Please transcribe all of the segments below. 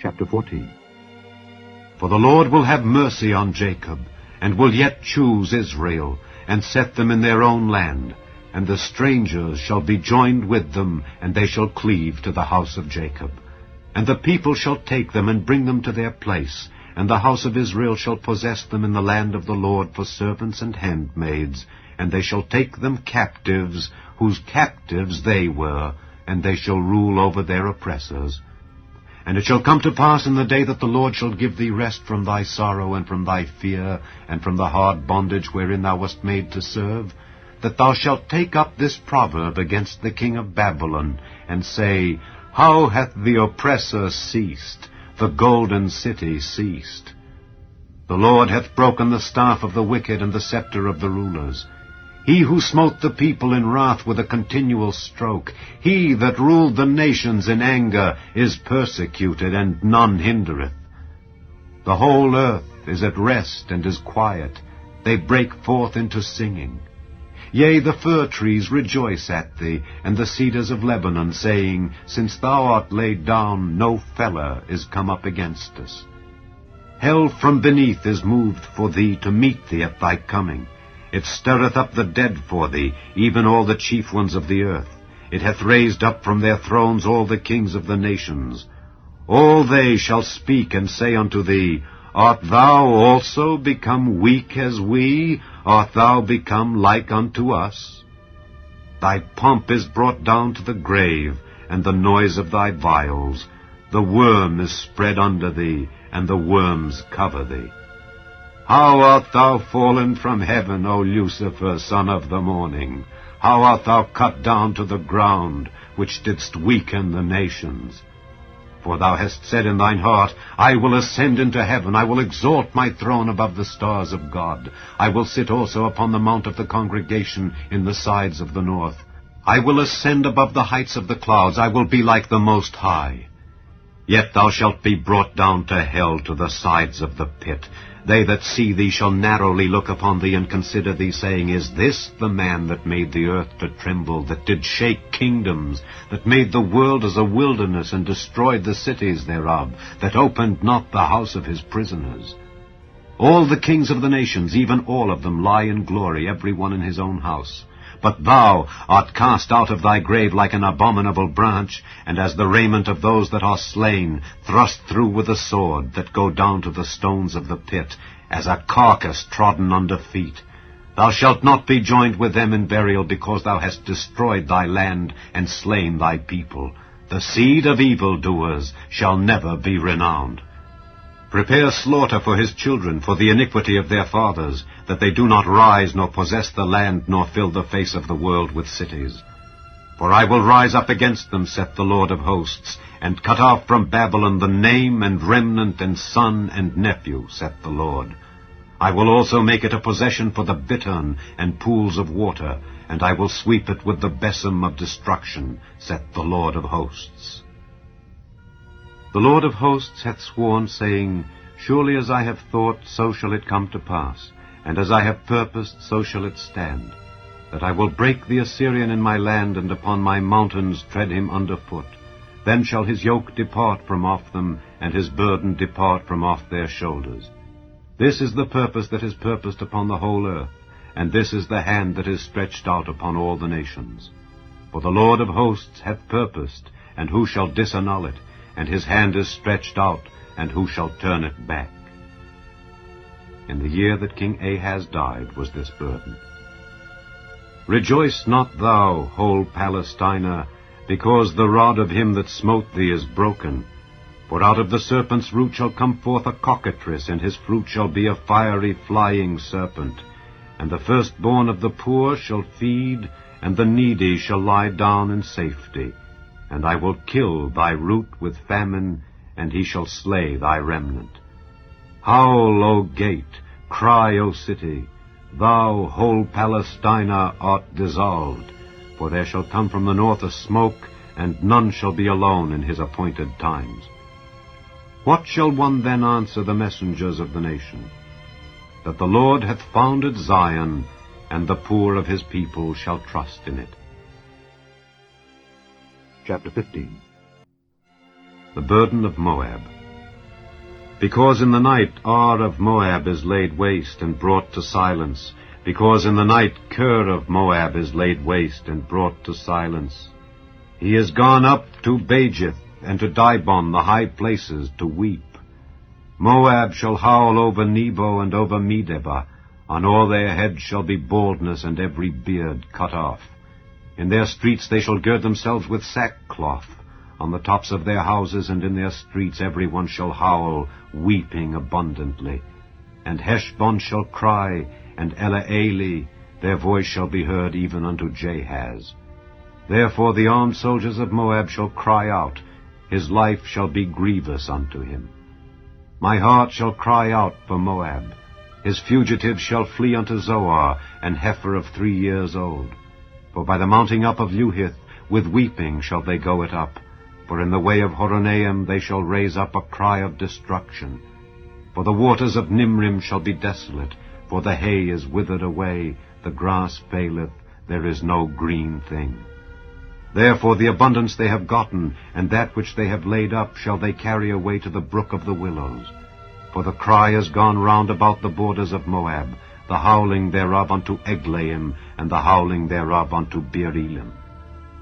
Chapter 14. For the Lord will have mercy on Jacob, and will yet choose Israel, and set them in their own land, and the strangers shall be joined with them, and they shall cleave to the house of Jacob. And the people shall take them and bring them to their place, and the house of Israel shall possess them in the land of the Lord for servants and handmaids, and they shall take them captives, whose captives they were, and they shall rule over their oppressors. And it shall come to pass in the day that the Lord shall give thee rest from thy sorrow and from thy fear, and from the hard bondage wherein thou wast made to serve, that thou shalt take up this proverb against the king of Babylon, and say, How hath the oppressor ceased, the golden city ceased? The Lord hath broken the staff of the wicked and the scepter of the rulers. He who smote the people in wrath with a continual stroke, he that ruled the nations in anger, is persecuted, and none hindereth. The whole earth is at rest and is quiet. They break forth into singing. Yea, the fir trees rejoice at thee, and the cedars of Lebanon, saying, Since thou art laid down, no feller is come up against us. Hell from beneath is moved for thee to meet thee at thy coming. It stirreth up the dead for thee, even all the chief ones of the earth. It hath raised up from their thrones all the kings of the nations. All they shall speak and say unto thee, Art thou also become weak as we? Art thou become like unto us? Thy pomp is brought down to the grave, and the noise of thy vials. The worm is spread under thee, and the worms cover thee. How art thou fallen from heaven, O Lucifer, son of the morning? How art thou cut down to the ground, which didst weaken the nations? For thou hast said in thine heart, I will ascend into heaven, I will exalt my throne above the stars of God. I will sit also upon the mount of the congregation in the sides of the north. I will ascend above the heights of the clouds, I will be like the Most High. Yet thou shalt be brought down to hell, to the sides of the pit. They that see thee shall narrowly look upon thee, and consider thee, saying, Is this the man that made the earth to tremble, that did shake kingdoms, that made the world as a wilderness, and destroyed the cities thereof, that opened not the house of his prisoners? All the kings of the nations, even all of them, lie in glory, every one in his own house. But thou art cast out of thy grave like an abominable branch, and as the raiment of those that are slain, thrust through with a sword, that go down to the stones of the pit, as a carcass trodden under feet. Thou shalt not be joined with them in burial, because thou hast destroyed thy land, and slain thy people. The seed of evildoers shall never be renowned. Prepare slaughter for his children, for the iniquity of their fathers, that they do not rise, nor possess the land, nor fill the face of the world with cities. For I will rise up against them, saith the Lord of hosts, and cut off from Babylon the name and remnant and son and nephew, saith the Lord. I will also make it a possession for the bittern and pools of water, and I will sweep it with the besom of destruction, saith the Lord of hosts. The Lord of hosts hath sworn, saying, Surely as I have thought, so shall it come to pass, and as I have purposed, so shall it stand, that I will break the Assyrian in my land, and upon my mountains tread him under foot. Then shall his yoke depart from off them, and his burden depart from off their shoulders. This is the purpose that is purposed upon the whole earth, and this is the hand that is stretched out upon all the nations. For the Lord of hosts hath purposed, and who shall disannul it? And his hand is stretched out, and who shall turn it back? In the year that King Ahaz died was this burden. Rejoice not thou, whole Palestina, because the rod of him that smote thee is broken. For out of the serpent's root shall come forth a cockatrice, and his fruit shall be a fiery flying serpent. And the firstborn of the poor shall feed, and the needy shall lie down in safety. And I will kill thy root with famine, and he shall slay thy remnant. Howl, O gate, cry, O city, thou, whole Palestina, art dissolved. For there shall come from the north a smoke, and none shall be alone in his appointed times. What shall one then answer the messengers of the nation? That the Lord hath founded Zion, and the poor of his people shall trust in it. Chapter 15. The burden of Moab. Because in the night Ar of Moab is laid waste and brought to silence. Because in the night Kir of Moab is laid waste and brought to silence. He is gone up to Bajith and to Dibon, the high places, to weep. Moab shall howl over Nebo and over Medeba. On all their heads shall be baldness, and every beard cut off. In their streets they shall gird themselves with sackcloth. On the tops of their houses and in their streets every one shall howl, weeping abundantly. And Heshbon shall cry, and Elealeh, their voice shall be heard even unto Jahaz. Therefore the armed soldiers of Moab shall cry out, his life shall be grievous unto him. My heart shall cry out for Moab. His fugitives shall flee unto Zoar, an heifer of 3 years old. For by the mounting up of Luhith, with weeping shall they go it up. For in the way of Horonaim they shall raise up a cry of destruction. For the waters of Nimrim shall be desolate, for the hay is withered away, the grass faileth, there is no green thing. Therefore the abundance they have gotten, and that which they have laid up, shall they carry away to the brook of the willows. For the cry is gone round about the borders of Moab, the howling thereof unto Eglaim, and the howling thereof unto Beer-elim.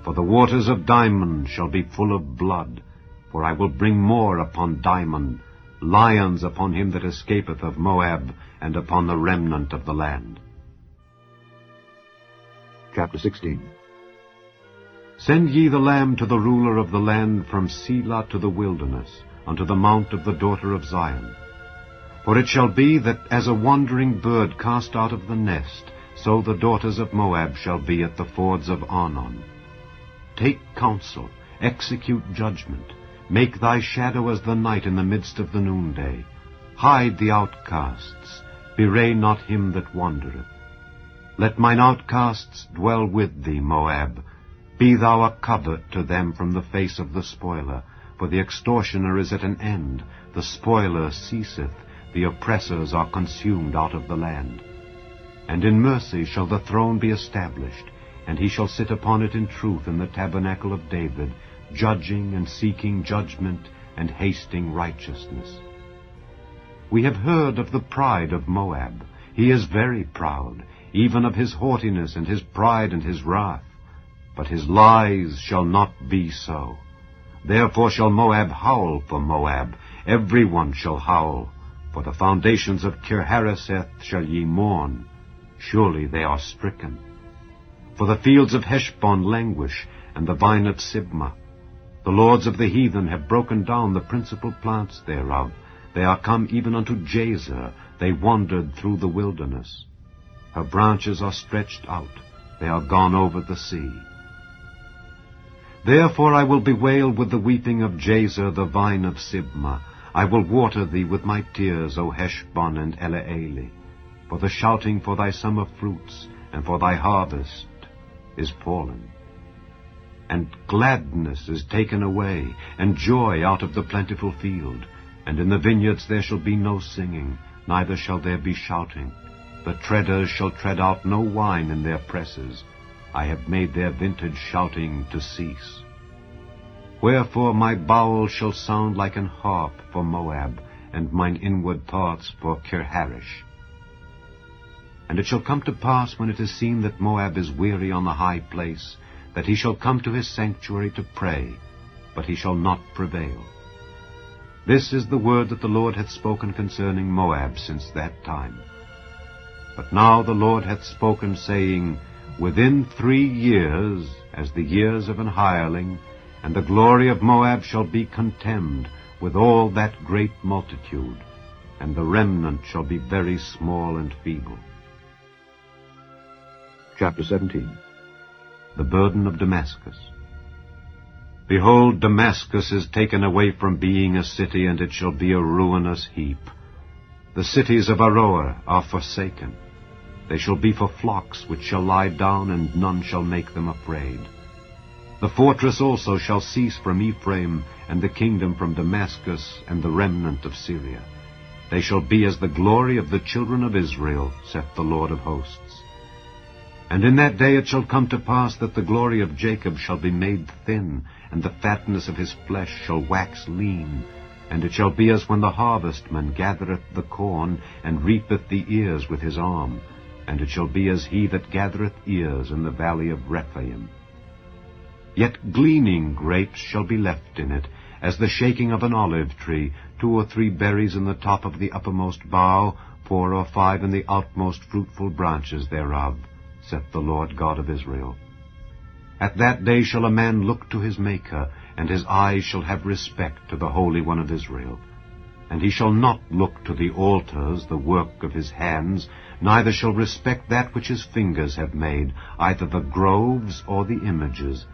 For the waters of Dimon shall be full of blood, for I will bring more upon Dimon, lions upon him that escapeth of Moab, and upon the remnant of the land. Chapter 16. Send ye the lamb to the ruler of the land from Selah to the wilderness, unto the mount of the daughter of Zion. For it shall be that as a wandering bird cast out of the nest, so the daughters of Moab shall be at the fords of Arnon. Take counsel, execute judgment, make thy shadow as the night in the midst of the noonday. Hide the outcasts, bewray not him that wandereth. Let mine outcasts dwell with thee, Moab. Be thou a covert to them from the face of the spoiler, for the extortioner is at an end, the spoiler ceaseth, the oppressors are consumed out of the land. And in mercy shall the throne be established, and he shall sit upon it in truth in the tabernacle of David, judging and seeking judgment, and hasting righteousness. We have heard of the pride of Moab. He is very proud, even of his haughtiness and his pride and his wrath. But his lies shall not be so. Therefore shall Moab howl for Moab, every one shall howl. For the foundations of Kir-hareseth shall ye mourn. Surely they are stricken. For the fields of Heshbon languish, and the vine of Sibmah. The lords of the heathen have broken down the principal plants thereof. They are come even unto Jazer, they wandered through the wilderness. Her branches are stretched out, they are gone over the sea. Therefore I will bewail with the weeping of Jazer the vine of Sibmah. I will water thee with my tears, O Heshbon and Elealeh. For the shouting for thy summer fruits, and for thy harvest, is fallen. And gladness is taken away, and joy out of the plentiful field. And in the vineyards there shall be no singing, neither shall there be shouting. The treaders shall tread out no wine in their presses. I have made their vintage shouting to cease. Wherefore my bowels shall sound like an harp for Moab, and mine inward parts for Kir-haresh. And it shall come to pass, when it is seen that Moab is weary on the high place, that he shall come to his sanctuary to pray, but he shall not prevail. This is the word that the Lord hath spoken concerning Moab since that time. But now the Lord hath spoken, saying, Within 3 years, as the years of an hireling, and the glory of Moab shall be contemned with all that great multitude, and the remnant shall be very small and feeble. Chapter 17. The burden of Damascus. Behold, Damascus is taken away from being a city, and it shall be a ruinous heap. The cities of Aroer are forsaken. They shall be for flocks which shall lie down, and none shall make them afraid. The fortress also shall cease from Ephraim, and the kingdom from Damascus, and the remnant of Syria. They shall be as the glory of the children of Israel, saith the Lord of hosts. And in that day it shall come to pass that the glory of Jacob shall be made thin, and the fatness of his flesh shall wax lean. And it shall be as when the harbestman gathereth the corn, and reapeth the ears with his arm. And it shall be as he that gathereth ears in the valley of Rephaim. Yet gleaning grapes shall be left in it, as the shaking of an olive tree, 2 or 3 berries in the top of the uppermost bough, 4 or 5 in the outmost fruitful branches thereof, saith the Lord God of Israel. At that day shall a man look to his Maker, and his eyes shall have respect to the Holy One of Israel. And he shall not look to the altars, the work of his hands, neither shall respect that which his fingers have made, either the groves or the images.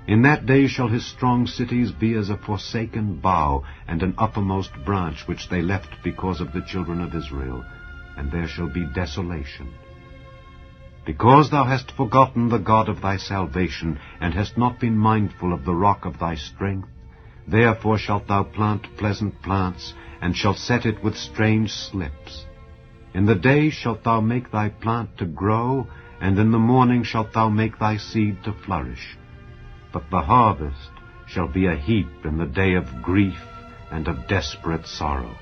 In that day shall his strong cities be as a forsaken bough, and an uppermost branch which they left because of the children of Israel, and there shall be desolation. Because thou hast forgotten the God of thy salvation, and hast not been mindful of the rock of thy strength, therefore shalt thou plant pleasant plants, and shalt set it with strange slips. In the day shalt thou make thy plant to grow, and in the morning shalt thou make thy seed to flourish. But the harvest shall be a heap in the day of grief and of desperate sorrow.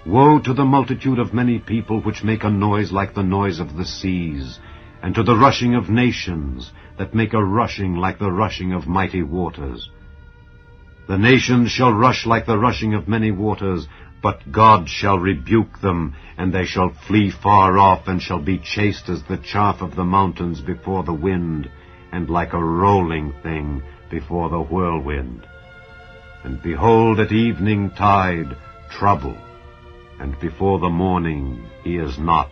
Woe to the multitude of many people which make a noise like the noise of the seas, and to the rushing of nations that make a rushing like the rushing of mighty waters. The nations shall rush like the rushing of many waters, but God shall rebuke them, and they shall flee far off, and shall be chased as the chaff of the mountains before the wind, and like a rolling thing before the whirlwind. And behold, at evening tide, trouble, and before the morning he is not.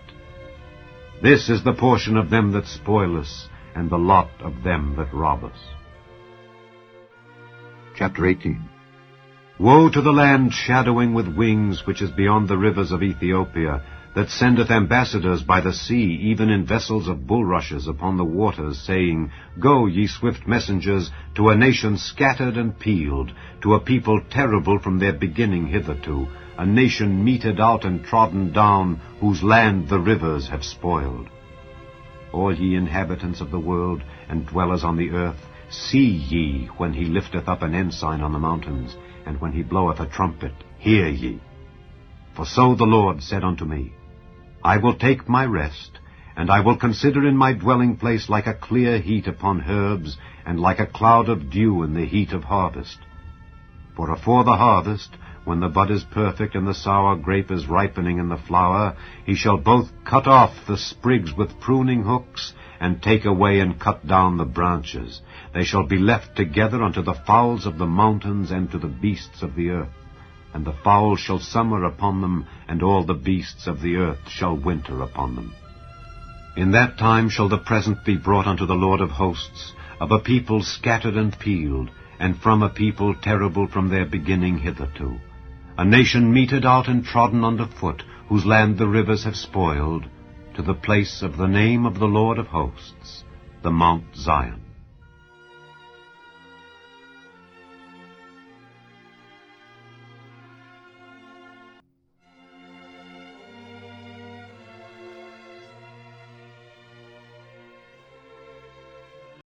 This is the portion of them that spoil us, and the lot of them that rob us. Chapter 18. Woe to the land shadowing with wings, which is beyond the rivers of Ethiopia, that sendeth ambassadors by the sea, even in vessels of bulrushes upon the waters, saying, Go, ye swift messengers, to a nation scattered and peeled, to a people terrible from their beginning hitherto, a nation meted out and trodden down, whose land the rivers have spoiled. All ye inhabitants of the world, and dwellers on the earth, see ye when he lifteth up an ensign on the mountains, and when he bloweth a trumpet, hear ye. For so the Lord said unto me, I will take my rest, and I will consider in my dwelling place like a clear heat upon herbs, and like a cloud of dew in the heat of harvest. For afore the harvest, when the bud is perfect, and the sour grape is ripening in the flower, he shall both cut off the sprigs with pruning hooks, and take away and cut down the branches. They shall be left together unto the fowls of the mountains, and to the beasts of the earth. And the fowls shall summer upon them, and all the beasts of the earth shall winter upon them. In that time shall the present be brought unto the Lord of hosts, of a people scattered and peeled, and from a people terrible from their beginning hitherto, a nation meted out and trodden under foot, whose land the rivers have spoiled, to the place of the name of the Lord of hosts, the Mount Zion.